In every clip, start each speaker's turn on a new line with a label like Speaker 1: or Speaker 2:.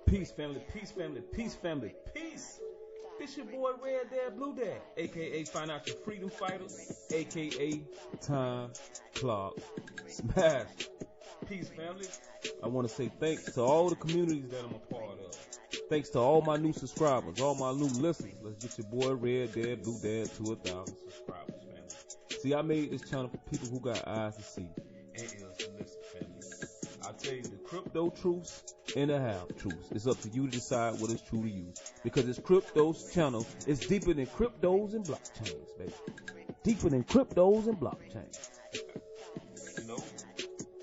Speaker 1: Peace, family, peace, family, peace, family, peace. It's your boy Red Dad, Blue Dad, a.k.a. Financial Freedom Fighter, a.k.a. Time Clock Smash. Peace, family. I want to say thanks to all the communities that I'm a part of. Thanks to all my new subscribers, all my new listeners. Let's get your boy Red Dad, Blue Dad to 1,000 subscribers, family. See, I made this channel for people who got eyes to see and ears to listen, family. I tell you the crypto truths and the half truths. It's up to you to decide what is true to you. Because this crypto's channel is deeper than cryptos and blockchains, baby. Deeper than cryptos and blockchains. You know,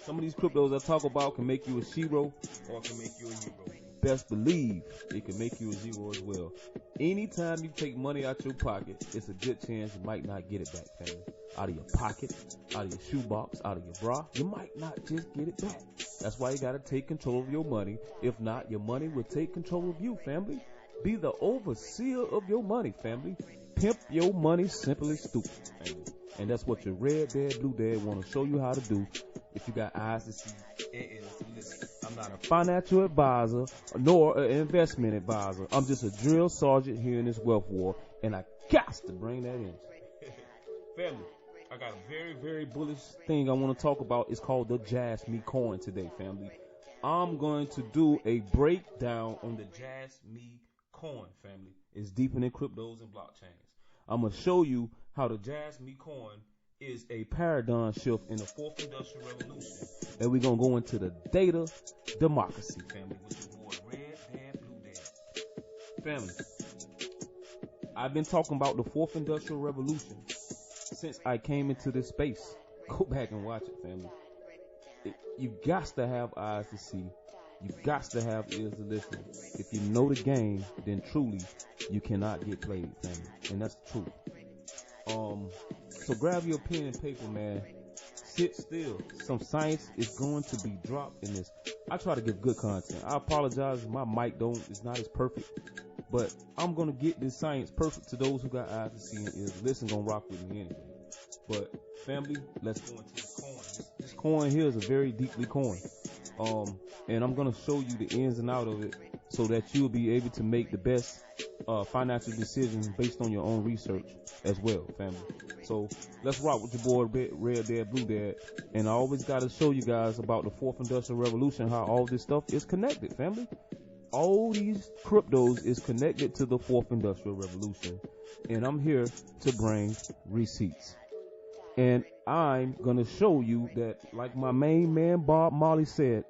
Speaker 1: some of these cryptos I talk about can make you a zero or can make you a hero. Best believe it can make you a zero as well. Anytime you take money out your pocket, it's a good chance you might not get it back, family. Out of your pocket, out of your shoebox, out of your bra, you might not just get it back. That's why you gotta take control of your money. If not, your money will take control of you, family. Be the overseer of your money, family. Pimp your money, simply stupid, family. And that's what your Red Dad, Blue Dad want to show you how to do. If you got eyes to see and ears to listen. I'm not a financial advisor nor an investment advisor. I'm just a drill sergeant here in this wealth war, and I got to bring that in. Family, I got a very, very bullish thing I want to talk about. It's called the JASMY coin today, family. I'm going to do a breakdown on the JASMY coin, family. It's deeper than cryptos and blockchains. I'm going to show you how the JASMY coin is a paradigm shift in the fourth industrial revolution. And we're going to go into the data democracy, family, with your boy Red Dad, Blue Dad. Family, I've been talking about the fourth industrial revolution since I came into this space. Go back and watch it, family. You got to have eyes to see. You got to have ears to listen. If you know the game, then truly you cannot get played, family. And that's the truth. So grab your pen and paper, man. Sit still. Some science is going to be dropped in this. I try to give good content. I apologize if my mic is not as perfect, but I'm gonna get this science perfect to those who got eyes to see and ears to listen. Gonna rock with me anyway. But family, let's go into the coin. This coin here is a very deeply coin. And I'm gonna show you the ins and out of it so that you'll be able to make the best financial decisions based on your own research as well, family. So let's rock with your boy Red Dad, Blue Dad. And I always gotta show you guys about the fourth industrial revolution, how all this stuff is connected, family. All these cryptos is connected to the fourth industrial revolution. And I'm here to bring receipts. And I'm gonna show you that, like my main man Bob Marley said,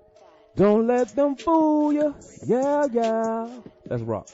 Speaker 1: don't let them fool you. Yeah, yeah. Let's rock.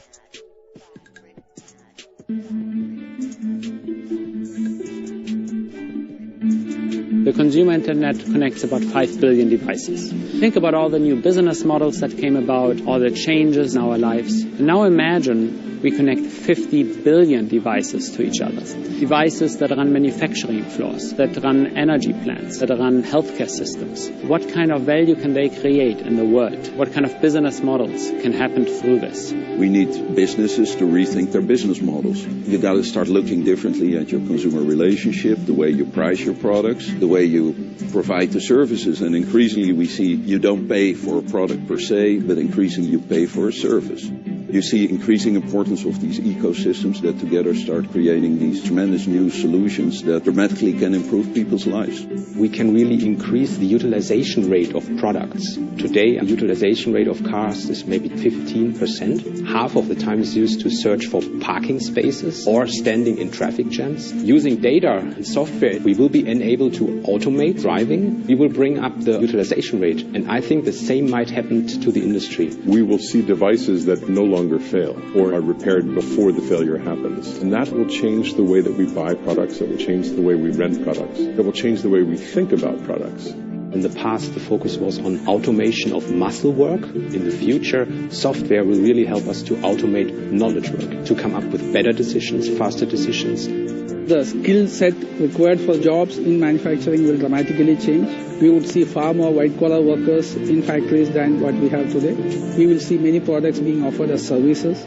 Speaker 2: The consumer internet connects about 5 billion devices. Think about all the new business models that came about, all the changes in our lives. And now imagine we connect 50 billion devices to each other. Devices that run manufacturing floors, that run energy plants, that run healthcare systems. What kind of value can they create in the world? What kind of business models can happen through this?
Speaker 3: We need businesses to rethink their business models. You got to start looking differently at your consumer relationship, the way you price your products, the way you provide the services. And increasingly we see you don't pay for a product per se, but increasingly you pay for a service. You see increasing importance of these ecosystems that together start creating these tremendous new solutions that dramatically can improve people's lives.
Speaker 4: We can really increase the utilization rate of products. Today, the utilization rate of cars is maybe 15%. Half of the time is used to search for parking spaces or standing in traffic jams. Using data and software, we will be enabled to automate driving. We will bring up the utilization rate. And I think the same might happen to the industry.
Speaker 5: We will see devices that no longer fail or are repaired before the failure happens. And that will change the way that we buy products, it will change the way we rent products, it will change the way we think about products.
Speaker 4: In the past, the focus was on automation of muscle work. In the future, software will really help us to automate knowledge work, to come up with better decisions, faster decisions.
Speaker 6: The skill set required for jobs in manufacturing will dramatically change. We would see far more white-collar workers in factories than what we have today. We will see many products being offered as services.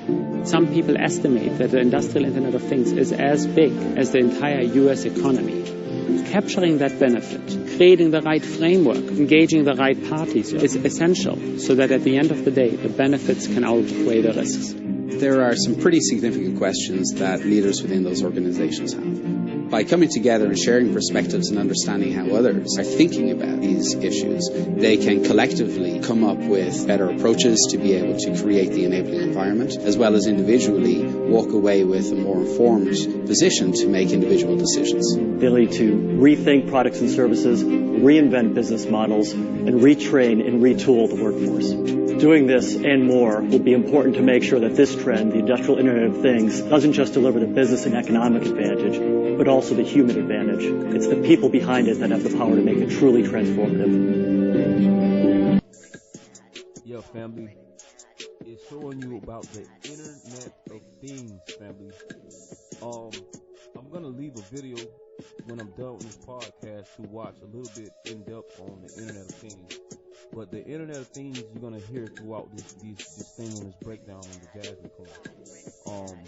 Speaker 2: Some people estimate that the industrial Internet of Things is as big as the entire US economy. capturing that benefit, creating the right framework, engaging the right parties is essential so that at the end of the day, the benefits can outweigh the risks.
Speaker 7: There are some pretty significant questions that leaders within those organizations have. By coming together and sharing perspectives and understanding how others are thinking about these issues, they can collectively come up with better approaches to be able to create the enabling environment, as well as individually walk away with a more informed position to make individual decisions.
Speaker 8: Ability to rethink products and services, reinvent business models, and retrain and retool the workforce. Doing this and more will be important to make sure that this trend, the industrial Internet of Things, doesn't just deliver the business and economic advantage, but also the human advantage. It's the people behind it that have the power to make it truly transformative.
Speaker 1: Yo, family, it's showing you about the Internet of Things, family. I'm gonna leave a video when I'm done with this podcast to watch a little bit in depth on the Internet of Things. But the Internet of Things you're gonna hear throughout this thing on this breakdown on the JASMY coin.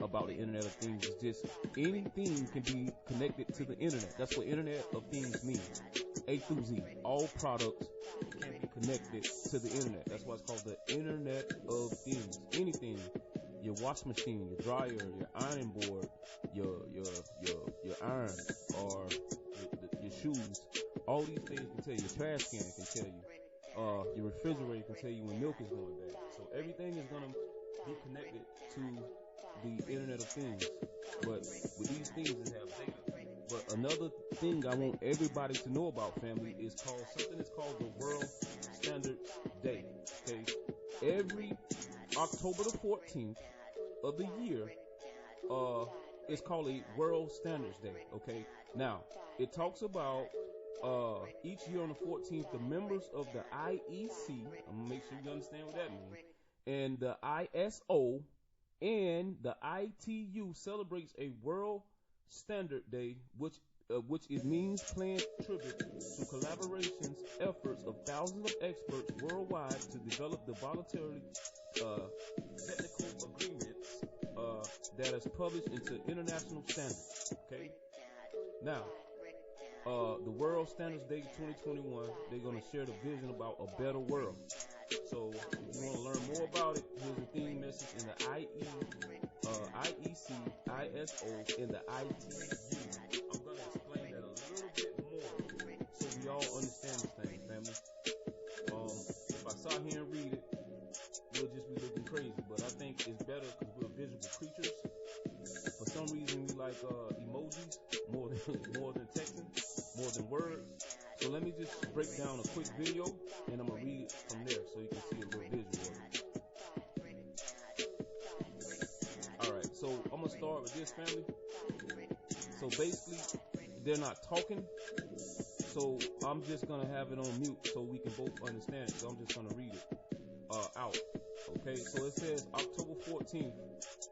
Speaker 1: About the Internet of Things is just anything can be connected to the Internet. That's what Internet of Things means. A through Z. All products can be connected to the Internet. That's why it's called the Internet of Things. Anything. Your wash machine, your dryer, your ironing board, your iron, or your shoes. All these things can tell you. Your trash can can tell you. Your refrigerator can tell you when milk is going bad. So everything is going to be connected to the Internet of Things. But with these things, it has data. But another thing I want everybody to know about, family, is something that's called the World Standards Day. Okay, every October the 14th of the year, it's called a World Standards Day. Okay, now it talks about each year on the 14th, the members of the IEC, I'm gonna make sure you understand what that means, and the ISO and the ITU celebrates a World Standard Day, which it means paying tribute to collaborations efforts of thousands of experts worldwide to develop the voluntary technical agreements that is published into international standards. Okay, now the World Standards Day 2021, they're going to share the vision about a better world. So if you want to learn more about it, here's the theme message in the IEC, ISO, and the ITU. I'm going to explain that a little bit more so we all understand this thing, family. If I sat here and read it, we'll just be looking crazy. But I think it's better because we're visual creatures. For some reason, we like emojis more than texting, more than words. So let me just break down a quick video, and I'm going to read it from there so you can see a little visual. Alright, so I'm going to start with this, family. So basically, they're not talking, so I'm just going to have it on mute so we can both understand it. So I'm just going to read it out. Okay, so it says October 14th,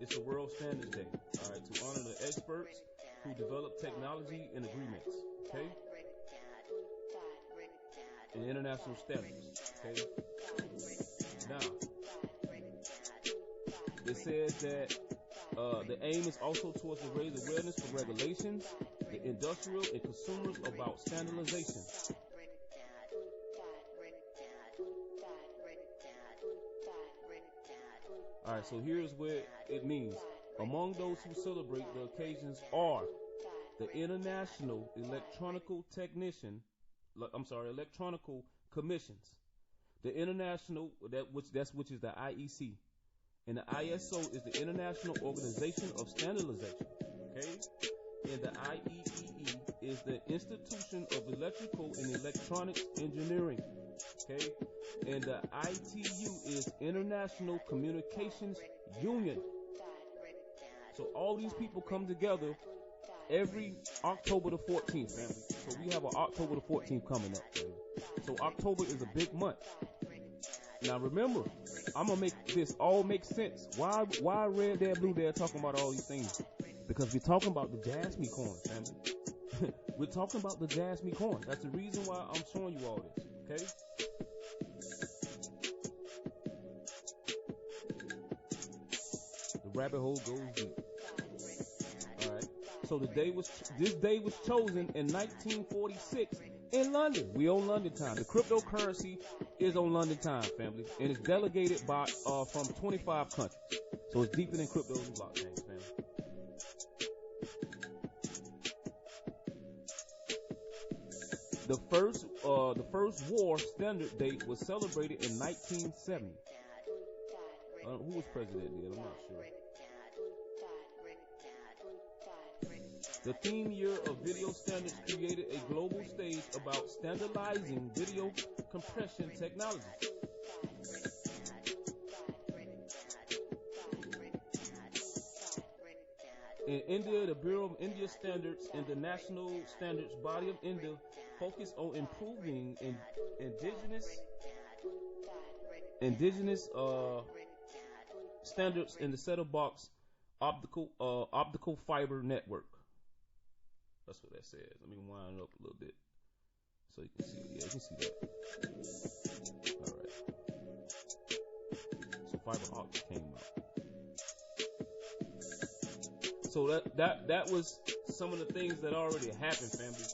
Speaker 1: it's the World Standards Day. Alright, to honor the experts who develop technology and agreements. Okay? And international standards. Okay? Now, it says that the aim is also towards to raise awareness for regulations, the industrial and consumers about standardization. Alright, so here's what it means. Among those who celebrate the occasions are the International Electronical Commissions, the International, which is the IEC, and the ISO is the International Organization of Standardization, okay? And the IEEE is the Institution of Electrical and Electronics Engineering, okay? And the ITU is International Communications Union. So all these people come together every October the 14th, family. So we have an October the 14th coming up, family. So October is a big month. Now remember, I'm gonna make this all make sense. Why Red Dad, Blue Dad talking about all these things? Because we're talking about the JASMY coin, family. We're talking about the JASMY coin. That's the reason why I'm showing you all this, okay? The rabbit hole goes deep. Alright. So this day was chosen in 1946 in London. We on London time. The cryptocurrency is on London time, family, and it's delegated by from 25 countries. So it's deeper than crypto and blockchain, family. The first war standard date was celebrated in 1970. Who was president then? I'm not sure. The theme year of video standards created a global stage about standardizing video compression technology. In India, the Bureau of India Standards and the National Standards Body of India focus on improving indigenous standards in the set-top box optical fiber network. That's what that says. Let me wind it up a little bit so you can see it. Yeah, you can see that. All right. So fiber optic came out. So that was some of the things that already happened, family,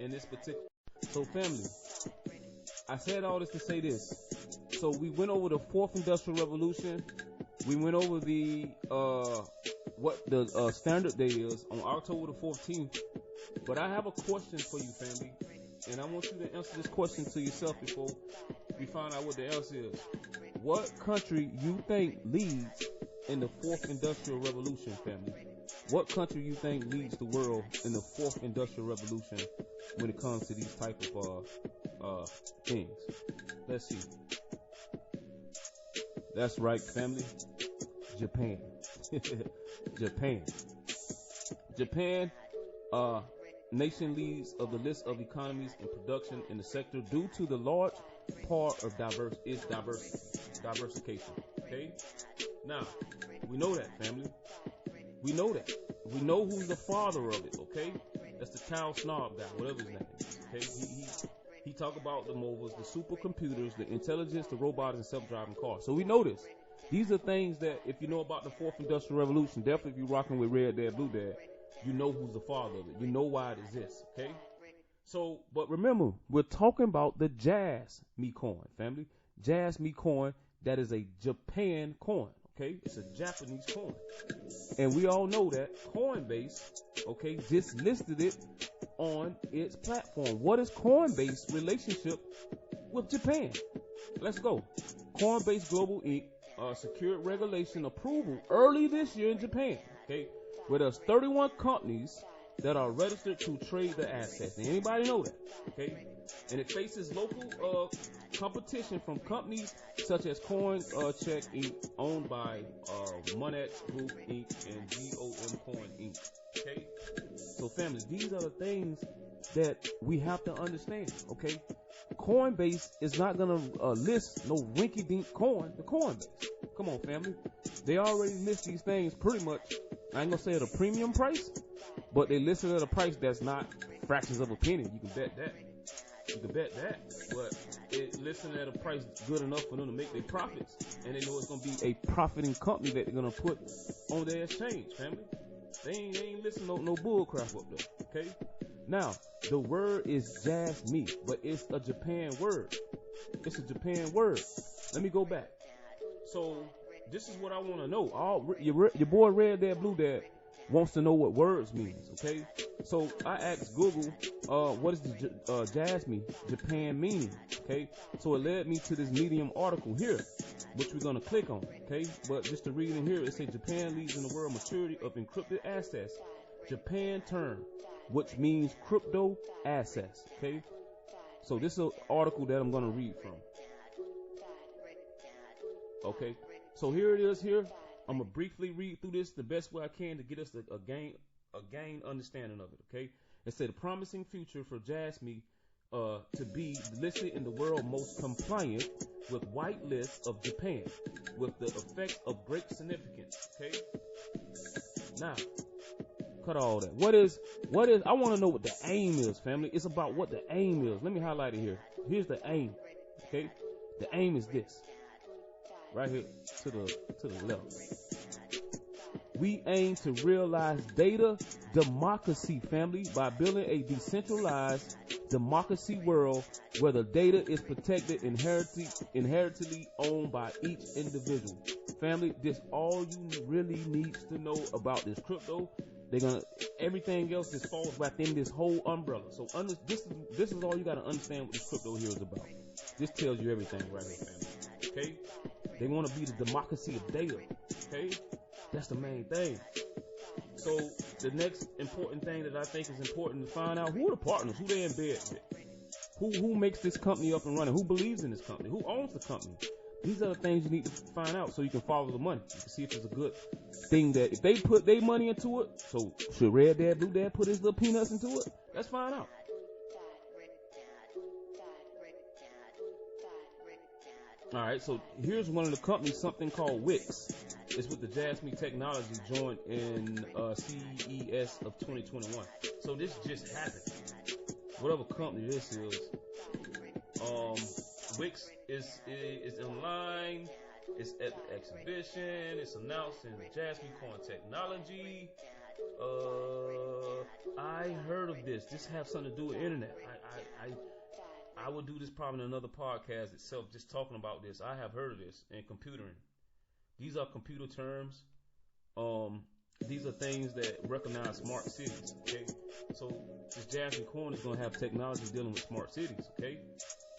Speaker 1: in this particular. So, family, I said all this to say this. So we went over the fourth industrial revolution. We went over the what the standard day is on October the 14th. But I have a question for you, family, and I want you to answer this question to yourself before we find out what the answer is. What country you think leads in the fourth industrial revolution, family? What country you think leads the world in the fourth industrial revolution when it comes to these type of things? Let's see. That's right, family. Japan. Japan, nation leads of the list of economies and production in the sector due to the large part of diversification. Okay? Now, we know that, family. We know that. We know who's the father of it, okay? That's the Charles Snob guy, whatever his name is, okay? He talk about the mobiles, the supercomputers, the intelligence, the robots, and self-driving cars. So we know this. These are things that, if you know about the fourth industrial revolution, definitely if you're rocking with Red Dad, Blue Dad, you know who's the father of it. You know why it exists, okay? So, but remember, we're talking about the JASMY coin, family. JASMY coin, that is a Japan coin, okay? It's a Japanese coin. And we all know that Coinbase, okay, just listed it on its platform. What is Coinbase's relationship with Japan? Let's go. Coinbase Global Inc. Secured regulation approval early this year in Japan, okay, where there's 31 companies that are registered to trade the assets. And anybody know that, okay? And it faces local competition from companies such as CoinCheck Inc., owned by Monex Group Inc. and GOM Coin Inc. Okay? So, family, these are the things that we have to understand, okay? Coinbase is not going to list no rinky-dink coin to Coinbase. Come on, family. They already list these things pretty much, I ain't going to say at a premium price, but they list it at a price that's not fractions of a penny. You can bet that. You can bet that. But it listed at a price good enough for them to make their profits. And they know it's going to be a profiting company that they're going to put on their exchange, family. They ain't listening to no bull crap up there, okay? Now, the word is JASMY, but it's a Japan word. It's a Japan word. Let me go back. So, this is what I want to know. Your boy Red Dad, Blue Dad wants to know what words means, okay? So, I asked Google, what is the JASMY, Japan meaning, okay? So, it led me to this Medium article here, which we're going to click on, okay? But just to read in here, it says Japan leads in the world maturity of encrypted assets. Japan term, which means crypto assets, okay? So this is an article that I'm going to read from. Okay, so here it is here. I'm going to briefly read through this the best way I can to get us a gain understanding of it, okay? It said a promising future for JASMY to be listed in the world most compliant with white list of Japan with the effects of great significance, okay? Now, cut all that. What is, I want to know what the aim is, family. It's about what the aim is. Let me highlight it here. Here's the aim, okay? The aim is this. Right here to the left. We aim to realize data democracy, family, by building a decentralized democracy world where the data is protected, inherently owned by each individual. Family, this all you really needs to know about this crypto. Everything else just falls within this whole umbrella. So this is all you gotta understand what this crypto here is about. This tells you everything right here, family. Okay? They want to be the democracy of data. Okay? That's the main thing. So the next important thing that I think is important to find out, who are the partners, who they in bed with, who makes this company up and running, who believes in this company, who owns the company. These are the things you need to find out so you can follow the money. You can see if it's a good thing that if they put their money into it. So should Red Dad, Blue Dad put his little peanuts into it? Let's find out. All right, so here's one of the companies, something called Wix. It's with the JASMY technology joined in CES of 2021. So this just happened. Whatever company this is, Wix is online. It's at the exhibition. It's announcing JASMY Coin technology. I heard of this. This has something to do with internet. I would do this probably in another podcast itself, just talking about this. I have heard of this in computering. These are computer terms. These are things that recognize smart cities. Okay, so this JASMY Coin is going to have technology dealing with smart cities. Okay,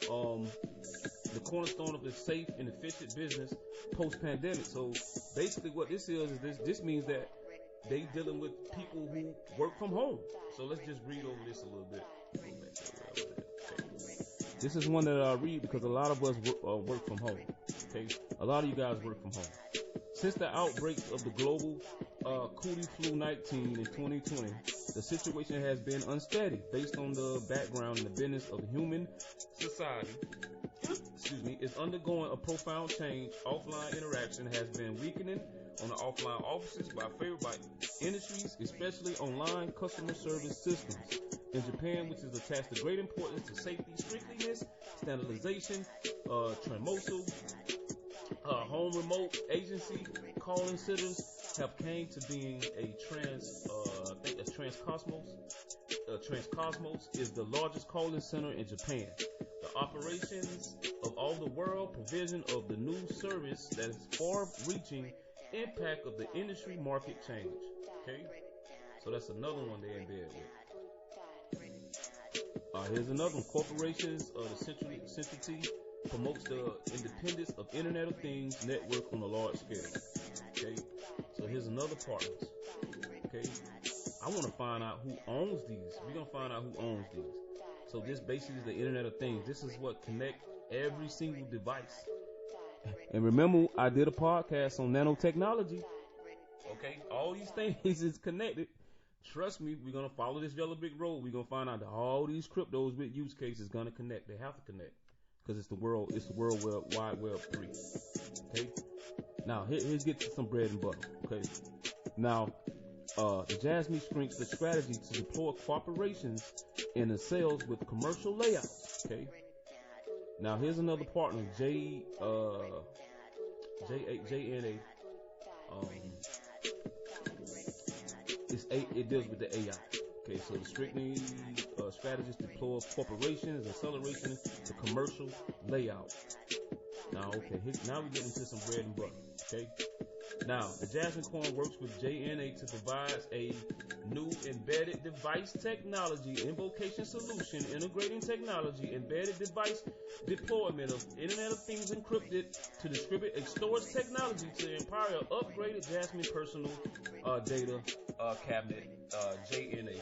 Speaker 1: the cornerstone of the safe and efficient business post-pandemic. So basically, what this is this means that they dealing with people who work from home. So let's just read over this a little bit. This is one that I read because a lot of us work from home. Okay, a lot of you guys work from home. Since the outbreak of the global Cootie Flu 19 in 2020, the situation has been unsteady based on the background and the business of human society. Is undergoing a profound change. Offline interaction has been weakening on the offline offices by industries, especially online customer service systems. In Japan, which is attached to great importance to safety, strictness, standardization, Tremoso, home remote agency calling centers have came to being a Transcosmos. Transcosmos is the largest calling center in Japan. The operations of all the world, provision of the new service that is far-reaching impact of the industry market change. Okay, so that's another one they're in bed with. Here's another one. Corporations of the centrality promotes the independence of Internet of Things network on a large scale. Okay, so here's another partner. Okay, I want to find out who owns these. We're gonna find out who owns these. So this basically is the Internet of Things. This is what connect every single device. And remember, I did a podcast on nanotechnology. Okay, all these things is connected. Trust me, we're gonna follow this yellow brick road. We're gonna find out that all these cryptos with use cases gonna connect. They have to connect because it's the world wide web 3. Okay. Now here's get to some bread and butter. Okay. Now the JASMY strengthens the strategy to deploy corporations in the sales with commercial layouts. Okay. Now here's another partner, JNA. It deals with the AI. Okay, so the strictly strategies deploy corporations, acceleration to commercial layout. Now, okay, now we get into some bread and butter. Okay, now the JASMY Coin works with JNA to provide a new embedded device technology invocation solution, integrating technology embedded device deployment of Internet of Things encrypted to distribute storage technology to empower upgraded JASMY personal data cabinet. JNA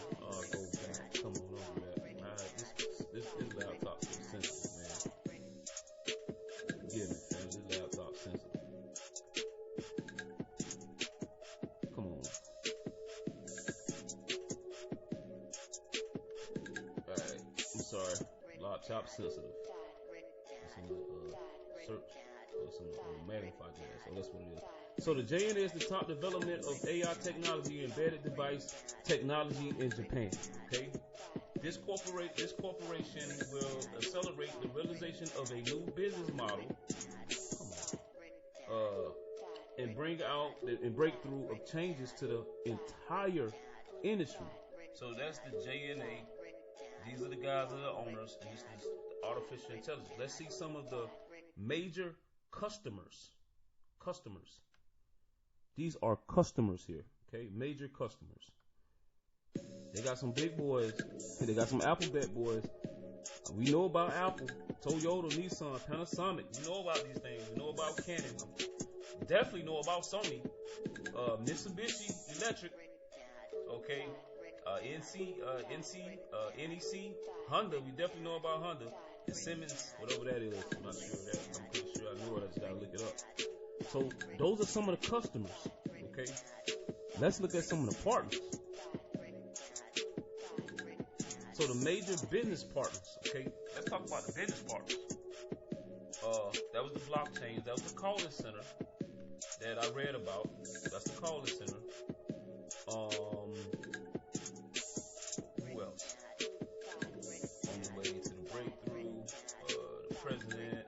Speaker 1: goes back. Come on over that. This laptop is sensitive, man. Forgive me, fam. This laptop sensitive. Come on. Alright, I'm sorry. Laptop sensitive. It's in the search. It's in the magnify glass. So that's what it is. So the JNA is the top development of AI technology, embedded device technology in Japan. Okay, this corporation will accelerate the realization of a new business model. bring out and breakthrough of changes to the entire industry. So that's the JNA. These are the guys that are the owners, and this is artificial intelligence. Let's see some of the major customers. These are customers here, okay? Major customers. They got some big boys. They got some alphabet boys. We know about Apple, Toyota, Nissan, Panasonic. We know about these things. We know about Canon. Definitely know about Sony, Mitsubishi Electric, okay, NEC, Honda. We definitely know about Honda, and Siemens, whatever that is. I'm not sure of that. I'm pretty sure I know it. I just gotta look it up. So those are some of the customers, okay? Let's look at some of the partners. So the major business partners, okay? Let's talk about the business partners. That was the blockchain. That was the calling center that I read about. That's the calling center. Who else? On the way to the breakthrough, the president.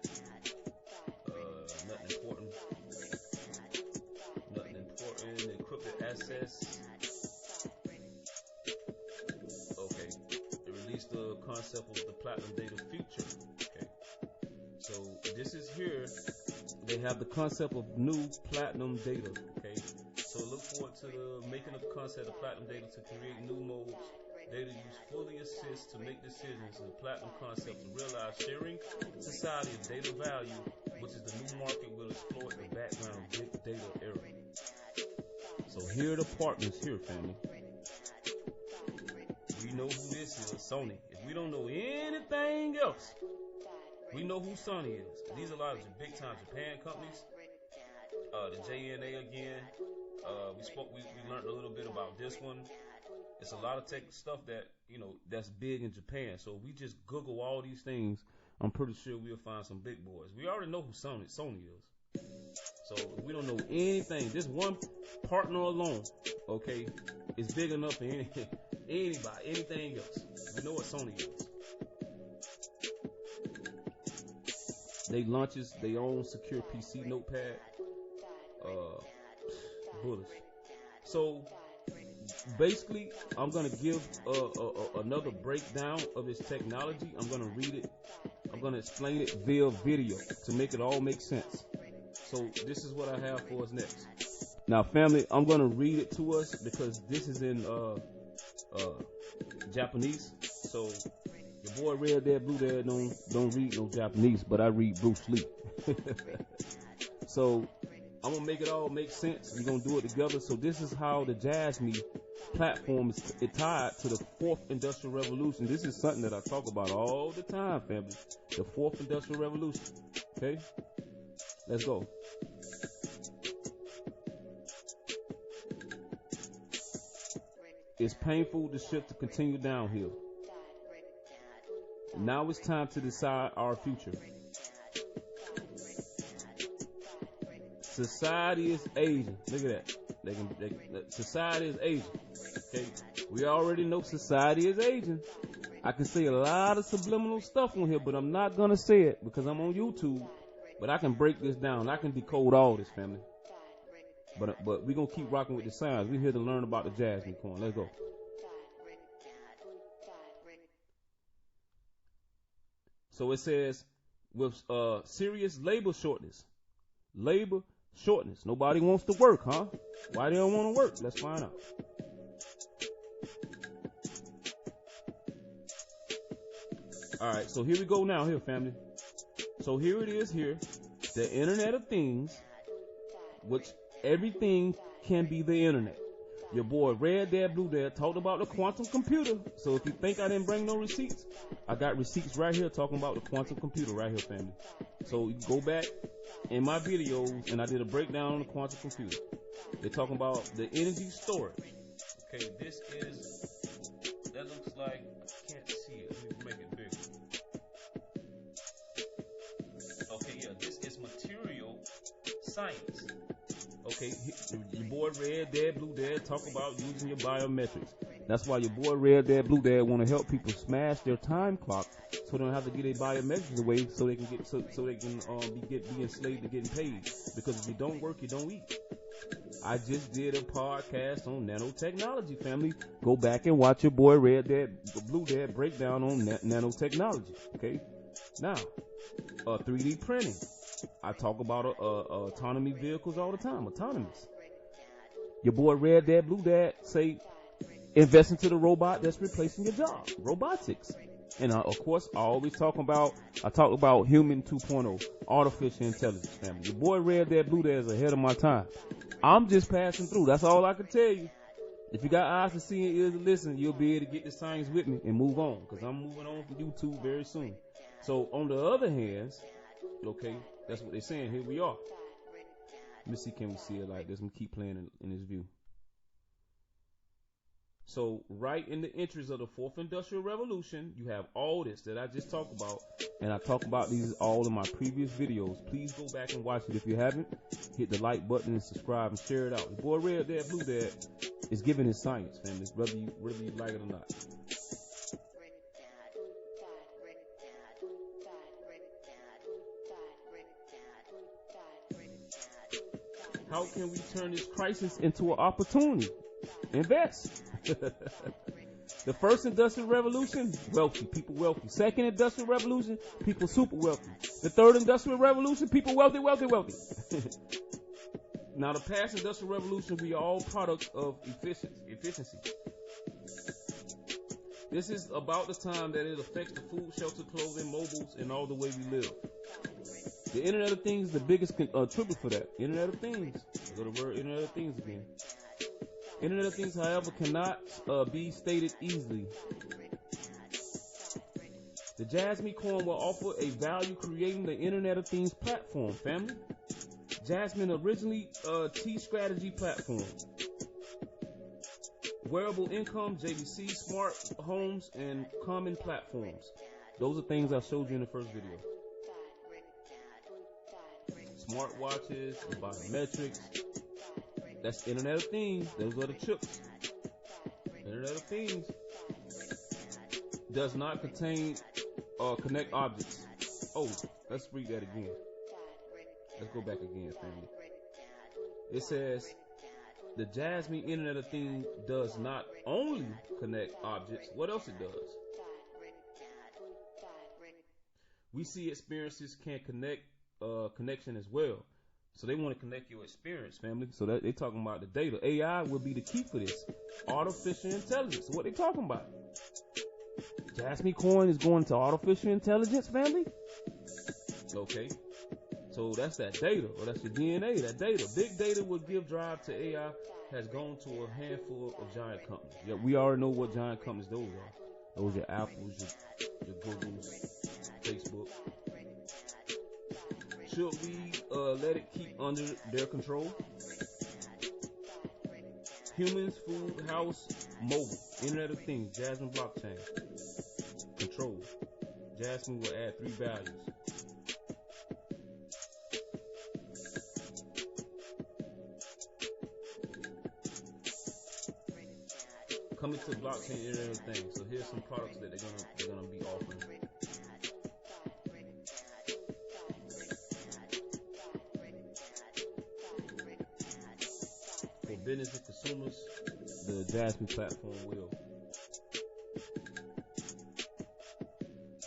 Speaker 1: Nothing important. Encrypted access. Okay. They released the concept of the platinum data future. Okay. So this is here. They have the concept of new platinum data. Okay. So look forward to the making of the concept of platinum data to create new modes. Data use fully assist to make decisions. The platinum concept to realize sharing society of data value, which is the new market will exploit the background of big data era. So here are the partners here, family. We know who this is, Sony. If we don't know anything else, we know who Sony is. These are a lot of big time Japan companies. The JNA again. We learned a little bit about this one. It's a lot of tech stuff that, that's big in Japan. So if we just Google all these things, I'm pretty sure we'll find some big boys. We already know who Sony is. So if we don't know anything, this one partner alone, okay, is big enough for anybody, anything else. We know what Sony is. They launches their own secure PC notepad. Bullets. So basically, I'm gonna give another breakdown of this technology. I'm gonna read it. I'm gonna explain it via video to make it all make sense. So this is what I have for us next. Now, family, I'm gonna read it to us because this is in Japanese. So your boy Red Dead Blue Dead don't read no Japanese, but I read Bruce Lee. So I'm gonna make it all make sense. We're gonna do it together. So this is how the JASMY platform is tied to the fourth industrial revolution. This is something that I talk about all the time, family. The fourth industrial revolution. Okay? Let's go. It's painful the ship to continue downhill. Now it's time to decide our future. Society is aging. Look at that. Society is aging. Okay, we already know society is aging. I can say a lot of subliminal stuff on here, but I'm not gonna say it because I'm on YouTube. But I can break this down. I can decode all this, family. But we're gonna keep rocking with the sounds. We're here to learn about the JASMY coin. Let's go. So it says with serious labor shortness. Nobody wants to work, huh? Why they don't want to work? Let's find out. All right, so here we go now, here, family. So here it is here, the Internet of Things, which everything can be the Internet. Your boy Red Dead Blue Dead talked about the quantum computer. So if you think I didn't bring no receipts, I got receipts right here talking about the quantum computer right here, family. So you go back in my videos and I did a breakdown on the quantum computer. They're talking about the energy storage. Okay, this is, that looks like, I can't see it. Let me make it bigger. Okay, yeah, this is material science. Okay, your boy Red Dead Blue Dead talk about using your biometrics. That's why your boy Red Dead Blue Dead want to help people smash their time clock so they don't have to get their biometrics away so they can get so they can be enslaved to getting paid. Because if you don't work, you don't eat. I just did a podcast on nanotechnology, family. Go back and watch your boy Red Dad, Blue Dad breakdown on nanotechnology. Okay. Now, 3D printing. I talk about autonomy vehicles all the time. Autonomous. Your boy Red Dad, Blue Dad say invest into the robot that's replacing your job. Robotics. And of course, I talk about human 2.0, artificial intelligence, family. Your boy Red Dad, Blue Dad is ahead of my time. I'm just passing through. That's all I can tell you. If you got eyes to see and ears to listen, you'll be able to get the science with me and move on. Because I'm moving on from YouTube very soon. So on the other hand, okay, that's what they're saying. Here we are. Let me see, can we see it like this? I'm keep playing in this view. So right in the entries of the fourth industrial revolution, you have all this that I just talked about, and I talk about these all in my previous videos. Please go back and watch it if you haven't. Hit the like button and subscribe and share it out. The boy Red Dad, Blue Dad is giving his science, family, whether you like it or not. How can we turn this crisis into an opportunity? Invest. The first industrial revolution, wealthy, people wealthy. Second industrial revolution, people super wealthy. The third industrial revolution, people wealthy. Now the past industrial revolution, we are all products of efficiency. This is about the time that it affects the food, shelter, clothing, mobiles, and all the way we live. The Internet of Things is the biggest contributor for that. Internet of Things. Go to the word Internet of Things again. Internet of Things, however, cannot be stated easily. The JASMY coin will offer a value creating the Internet of Things platform, family. JASMY originally T-strategy platform. Wearable income, JVC, smart homes, and common platforms. Those are things I showed you in the first video. Smart watches, biometrics. That's Internet of Things. Those are the chips. Internet of Things does not contain or connect objects. Oh, let's read that again. Let's go back again, family. It says the JASMY Internet of Things does not only connect objects. What else it does? We see experiences can connect connection as well. So they want to connect your experience, family. So that they talking about the data. AI will be the key for this. Artificial intelligence. What they talking about? JASMY coin is going to artificial intelligence, family. Okay. So that's that data, or that's your DNA, that data. Big data will give drive to AI has gone to a handful of giant companies. Yeah, we already know what giant companies those are. Those are Apples, your Googles, Facebook. Should we let it keep under their control? Humans, food, house, mobile, Internet of Things, JASMY blockchain. Control. JASMY will add 3 values. Coming to blockchain, Internet of Things. So here's some products that they're gonna be offering. Business and consumers, the JASMY platform will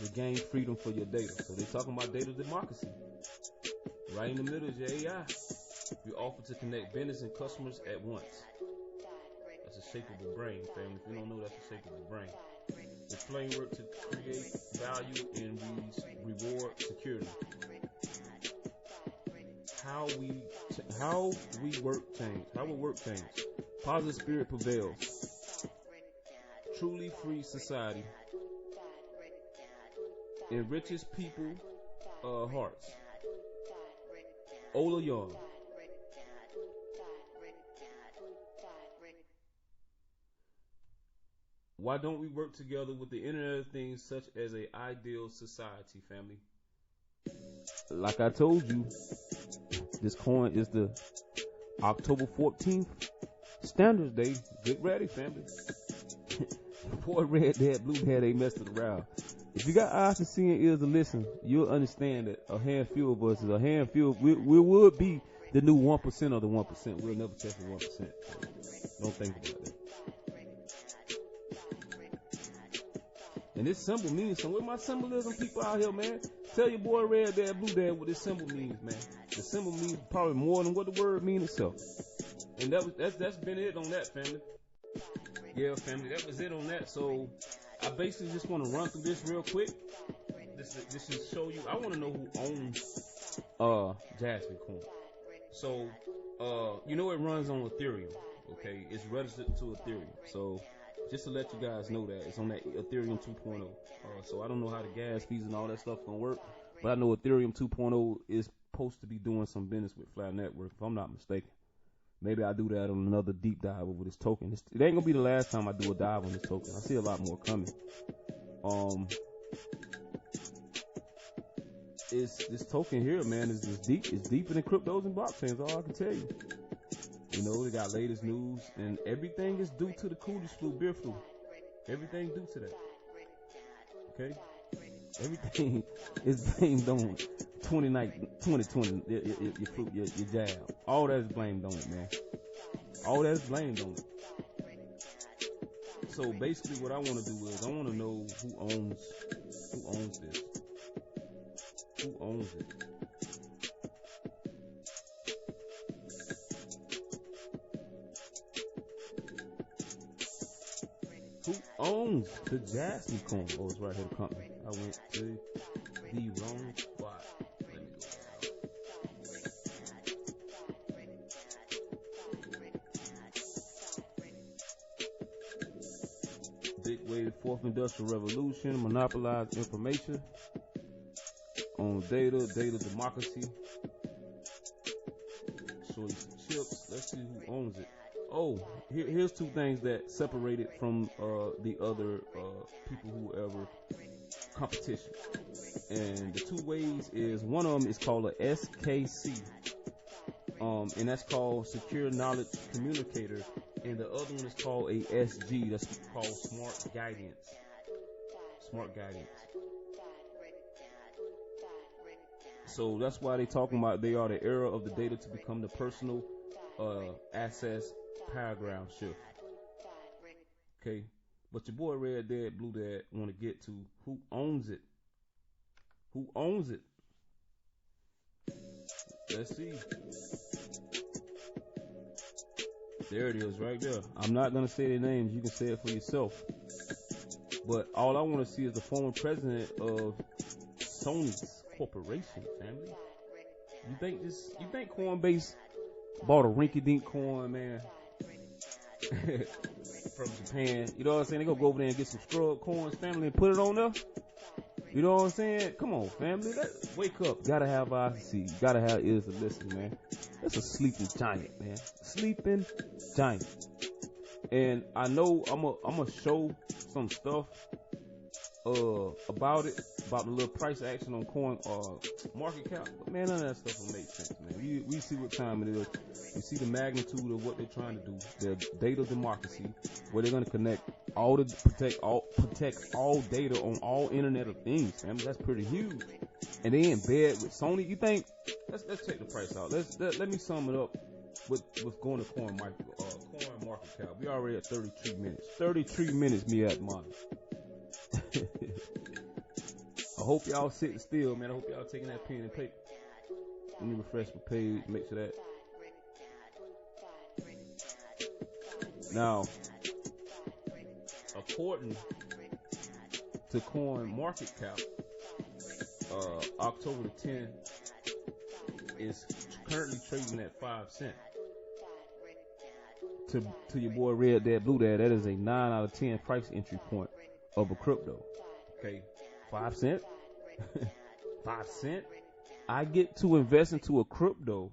Speaker 1: regain freedom for your data. So they're talking about data democracy. Right in the middle is your AI. We offer to connect business and customers at once. That's a shapeable brain, family. If you don't know, that's a shapeable brain. The framework to create value and reward security. How will work change? Positive spirit prevails. Truly free society enriches people hearts. Old or young. Why don't we work together with the Internet of Things such as an ideal society, family? Like I told you, this coin is the October 14th Standards Day. Get ready, family. Boy, Red Dad, Blue Dad, they messed it around. If you got eyes to see and ears to listen, you'll understand that a handful of us is a handful. We would be The new 1% of the 1%. We'll never test the 1%. So don't think about that. And this symbol means something. What my symbolism people out here, man? Tell your boy Red Dad, Blue Dad what this symbol means, man. The symbol means probably more than what the word means itself. And that's been it on that, family. Yeah, family, that was it on that. So I basically just want to run through this real quick. This should show you. I want to know who owns JASMY coin. So you know it runs on Ethereum. Okay, it's registered to Ethereum. So just to let you guys know that it's on that Ethereum 2.0. So I don't know how the gas fees and all that stuff gonna work, but I know Ethereum 2.0 is supposed to be doing some business with Flat Network, if I'm not mistaken. Maybe I'll do that on another deep dive over this token. It ain't gonna be the last time I do a dive on this token. I see a lot more coming. This token here, man, is deep. It's deeper than cryptos and blockchains. All I can tell you. You know, they got latest news, and everything is due to the Coolidge flu, beer flu. Everything due to that. Okay? Everything is blamed on 2020, your jab. All that is blamed on it, man. All that is blamed on it. So basically what I want to do is I want to know who owns this. Who owns it? Who owns the JASMY coin? Oh, it's right here, the company. I went to the wrong spot. Let me go. Big wave, fourth industrial revolution, monopolized information on data democracy. Show you some chips. Let's see who owns it. Oh, here's two things that separate it from the other people who ever competition. And the two ways is, one of them is called a SKC, and that's called Secure Knowledge Communicator, and the other one is called a SG, that's called Smart Guidance. Smart Guidance. So that's why they talking about they are the era of the data to become the personal access paragraph shift. Okay, but your boy Red Dad, Blue Dad want to get to who owns it. Who owns it? Let's see. There it is, right there. I'm not gonna say their names. You can say it for yourself. But all I want to see is the former president of Sony's corporation, family. You think Coinbase bought a rinky-dink coin, man? From Japan, you know what I'm saying? They gonna go over there and get some scrub coins, family, and put it on there. You know what I'm saying? Come on, family, wake up. Gotta have eyes to see. Gotta have ears to listen, man. That's a sleeping giant, man. Sleeping giant. And I know I'm gonna show some stuff about it, about the little price action on coin market cap. But man, none of that stuff will make sense, man. We see what time it is. We see the magnitude of what they're trying to do. Their data democracy, where they're gonna protect all data on all Internet of Things, man. That's pretty huge. And they in bed with Sony. You think? Let's check the price out. Let me sum it up with going to coin market cap. We already at 33 minutes. 33 minutes, me at mine. I hope y'all sitting still, man. I hope y'all taking that pen and paper. Let me refresh my page, make sure that. Now, according to Coin Market Cap, October the 10th is currently trading at 5 cents. To your boy Red Dad, Blue Dad, that is a 9 out of 10 price entry point of a crypto. Okay, 5 cents. 5 cents. I get to invest into a crypto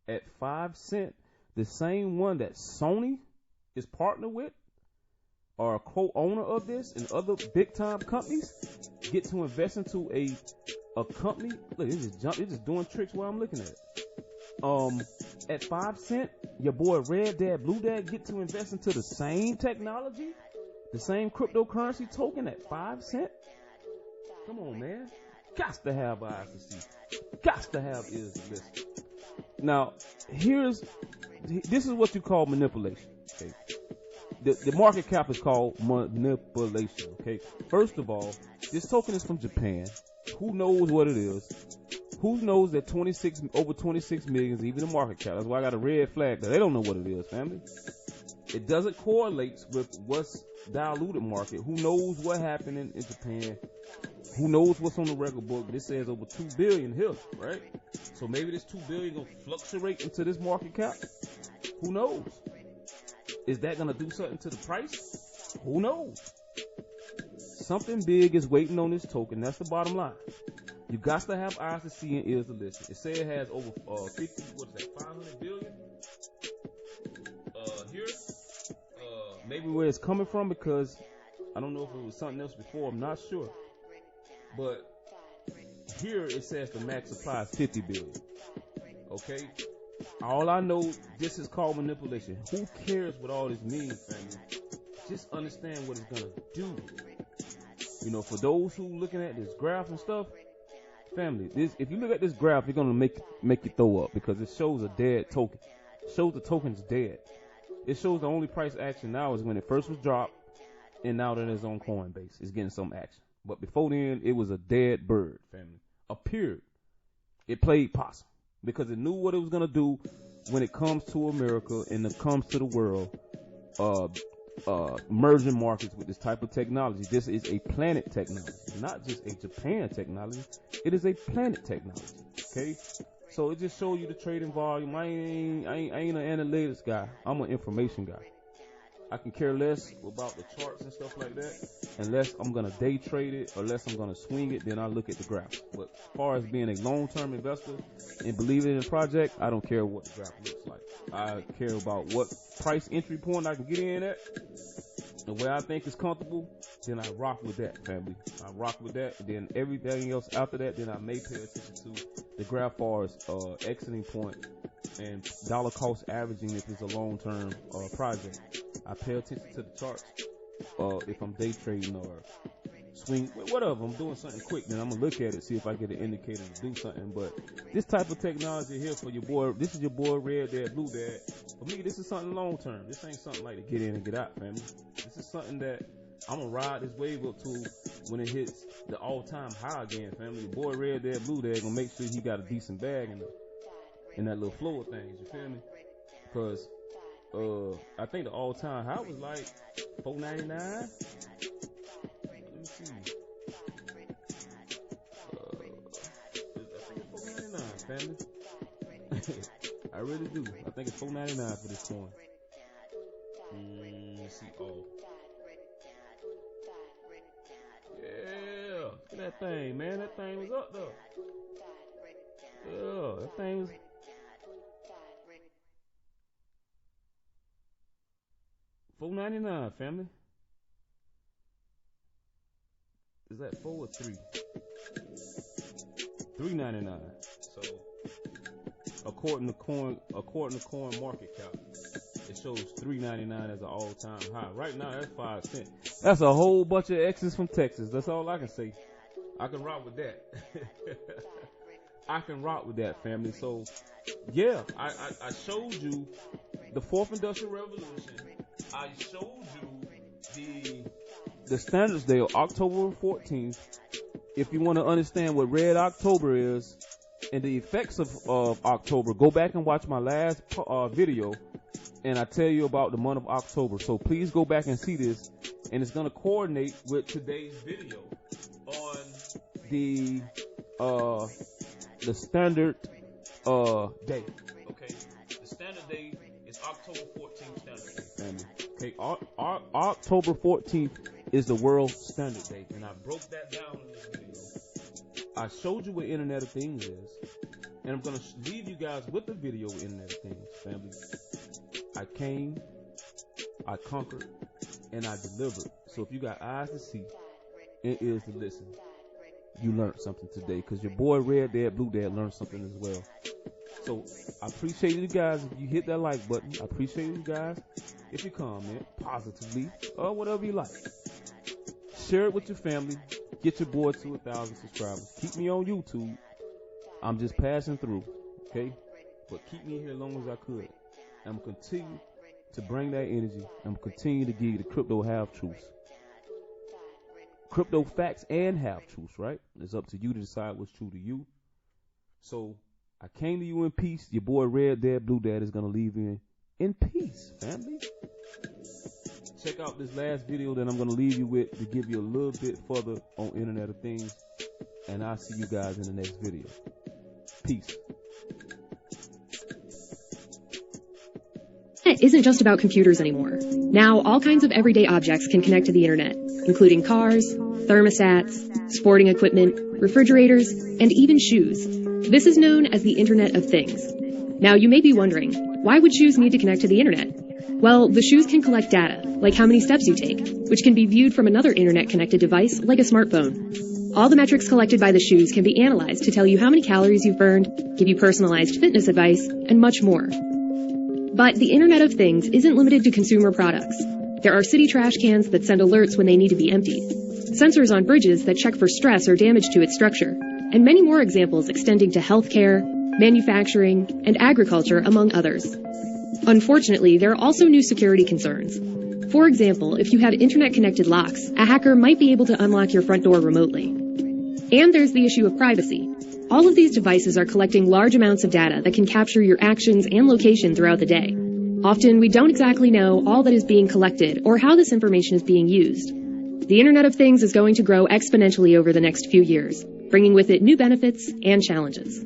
Speaker 1: at 5 cents, the same one that Sony is partnered with, or a co-owner of this, and other big time companies get to invest into a company. Look, it's just doing tricks while I'm looking at it. At 5 cents, your boy Red Dad, Blue Dad get to invest into the same technology, the same cryptocurrency token at 5 cents. Come on, man. Got to have eyes to see. Got to have ears to listen. Now, this is what you call manipulation. Okay, the market cap is called manipulation. Okay, first of all, this token is from Japan. Who knows what it is? Who knows that over 26 million is even the market cap? That's why I got a red flag there. They don't know what it is, family. It doesn't correlate with what's diluted market. Who knows what happened in Japan? Who knows what's on the record book? This says over 2 billion here, right? So maybe this 2 billion gonna fluctuate into this market cap. Who knows? Is that gonna do something to the price? Who knows? Something big is waiting on this token. That's the bottom line. You got to have eyes to see and ears to listen. It says it has over 500 billion here. Maybe where it's coming from, because I don't know if it was something else before. I'm not sure. But here it says the max supply is 50 billion. Okay? All I know, this is called manipulation. Who cares what all this means, family? Just understand what it's going to do. You know, for those who looking at this graph and stuff, family, if you look at this graph, you're going to make you throw up, because it shows a dead token. It shows the token's dead. It shows the only price action now is when it first was dropped, and now that it's on Coinbase, it's getting some action. But before then, it was a dead bird, family. A period. It played possum because it knew what it was going to do when it comes to America and it comes to the world. Merging markets with this type of technology. This is a planet technology, not just a Japan technology. It is a planet technology. Okay, so it just shows you the trading volume. I ain't an analytics guy. I'm an information guy. I can care less about the charts and stuff like that, unless I'm gonna day trade it, or unless I'm gonna swing it. Then I look at the graph. But as far as being a long-term investor and believing in a project, I don't care what the graph looks like. I care about what price entry point I can get in at. The way I think is comfortable, then I rock with that, family. I rock with that, and then everything else after that, then I may pay attention to the graph bars, exiting point, and dollar cost averaging if it's a long-term project. I pay attention to the charts if I'm day trading or swing, whatever. I'm doing something quick, then I'm gonna look at it, see if I get an indicator to do something. But this type of technology here for your boy, this is your boy Red Dad, Blue Dad. For me, this is something long term. This ain't something like to get in and get out, family. This is something that I'm gonna ride this wave up to when it hits the all-time high again, family. Your boy Red Dad, Blue Dad gonna make sure he got a decent bag in that little flow of things. You feel me? Because I think the all-time high was like $4.99. Let me see. I think it's $4.99, family. I really do. I think it's $4.99 for this coin. Let's see. Oh. Yeah. Look at that thing, man. That thing was up though. Yeah, that thing was. $4.99, family. Is that 4 or 3? $3.99. So, according to coin market cap, it shows $3.99 as an all-time high. Right now, that's 5 cents. That's a whole bunch of X's from Texas. That's all I can say. I can rock with that. I can rock with that, family. So, yeah, I showed you the fourth industrial revolution. I showed you the standards day of October 14th. If you want to understand what Red October is and the effects of October, go back and watch my last video, and I tell you about the month of October. So please go back and see this, and it's going to coordinate with today's video on the standard day. Okay, the standard day is October 14th standard day, family. Okay, October 14th is the world standard day, and I broke that down in this video. I showed you what Internet of Things is, and I'm going to leave you guys with the video of Internet of Things, family. I came, I conquered, and I delivered. So if you got eyes to see and ears to listen, you learned something today, because your boy Red Dad, Blue Dad learned something as well. So I appreciate you guys if you hit that like button. I appreciate you guys if you comment positively or whatever you like. Share it with your family. Get your boy to 1,000 subscribers. Keep me on YouTube. I'm just passing through. Okay? but keep me here as long as I could. I'm going to continue to bring that energy. I'm going to continue to give you the crypto half-truths. Crypto facts and half-truths, right? It's up to you to decide what's true to you. So I came to you in peace. Your boy Red Dad, Blue Dad is going to leave you in peace, family. Check out this last video that I'm going to leave you with to give you a little bit further on Internet of Things. And I'll see you guys in the next video. Peace.
Speaker 9: It isn't just about computers anymore. Now, all kinds of everyday objects can connect to the internet, including cars, thermostats, sporting equipment, refrigerators, and even shoes. This is known as the Internet of Things. Now, you may be wondering, why would shoes need to connect to the internet? Well, the shoes can collect data, like how many steps you take, which can be viewed from another internet-connected device, like a smartphone. All the metrics collected by the shoes can be analyzed to tell you how many calories you've burned, give you personalized fitness advice, and much more. But the Internet of Things isn't limited to consumer products. There are city trash cans that send alerts when they need to be emptied, sensors on bridges that check for stress or damage to its structure, and many more examples extending to healthcare, manufacturing, and agriculture, among others. Unfortunately, there are also new security concerns. For example, if you have internet-connected locks, a hacker might be able to unlock your front door remotely. And there's the issue of privacy. All of these devices are collecting large amounts of data that can capture your actions and location throughout the day. Often, we don't exactly know all that is being collected or how this information is being used. The Internet of Things is going to grow exponentially over the next few years, bringing with it new benefits and challenges.